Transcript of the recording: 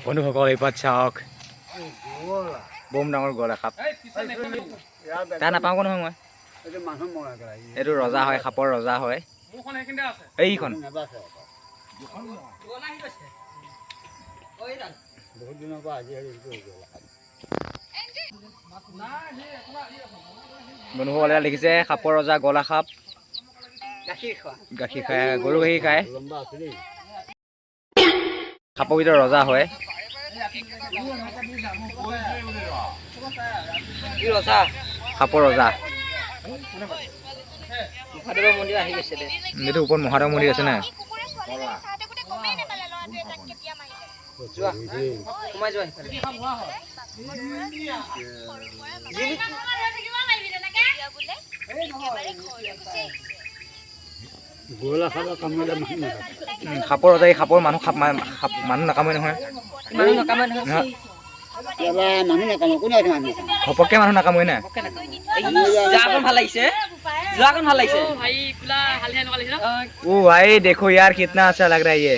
বন্ধুসকল এই পাত চাওক বম ডাঙৰ গল এখাপ তাৰ নাপাওঁ নহয় মই এইটো ৰজা হয় সাপৰ ৰজা হয় এইখন বহুত দিনৰ পৰা আজি বন্ধুসকলে দেখিছে সাপৰ ৰজা গলা সাপ গাখীৰ খায় গৰু গাখীৰ খায় সাপৰ ভিতৰত ৰজা হয় সাপৰ ৰজা এইটো ওপৰত মহাদেৱ মন্দিৰ আছে না সাপৰ ৰজা এই সাপৰ মানুহ মানুহ নাকামে নহয় ঘপককে মানুহ নাকামে না ओ भाई देखो यार कितना अच्छा लग रहा है ये